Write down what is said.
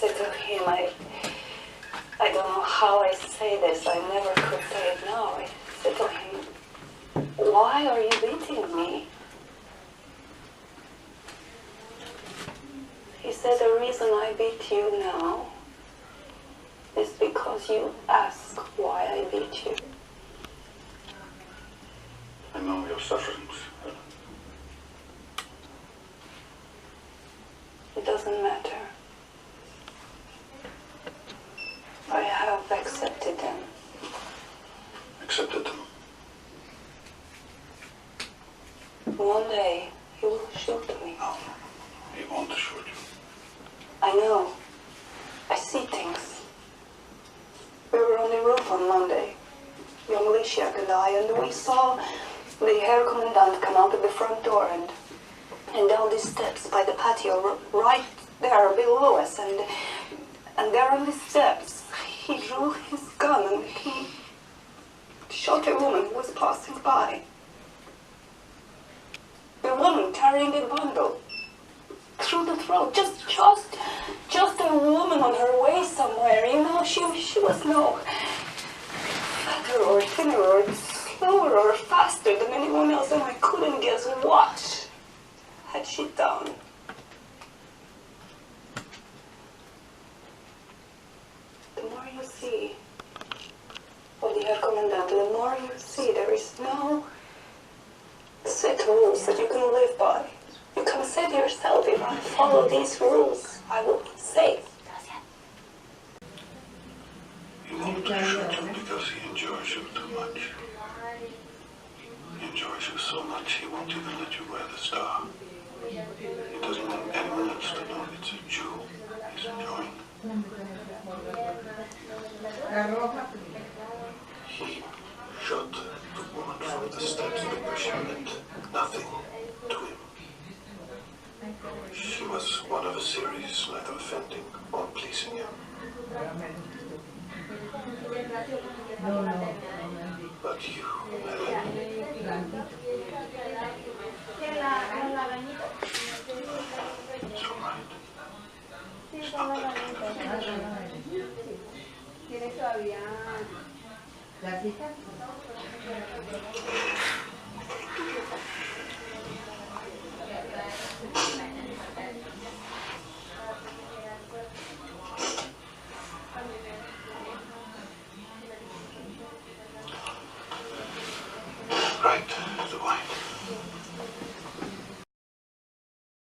said to him, I don't know how I say this, I never could say it now. I said to him, why are you beating me? He said, the reason I beat you now is because you ask why I beat you. I know your sufferings. It doesn't matter. I have accepted them. Accepted them. One day, he will shoot me. No, he won't shoot you. I know. I see things. We were on the roof on Monday, young Lishiak and I, and we saw the Herr Commandant come out of the front door and down the steps by the patio, right there below us, and there on the steps, he drew his gun and he shot a woman who was passing by. A woman carrying a bundle through the throat, just a woman on her way somewhere, you know, she was no fatter or thinner or slower or faster than anyone else, and I couldn't guess what had she done. The more you see of the Herr Commandant, the more you see there is no set rules that you can live by. You can say to yourself, if I follow these rules, I will be safe. He won't shoot you because he enjoys you too much. He enjoys you so much he won't even let you wear the star. He doesn't want anyone else to know it's a jewel he's enjoying. He shot the woman from the steps because she meant nothing to him. She was one of a series, neither offending or pleasing him. But you, Helen, it's all right. It's not that kind of thing.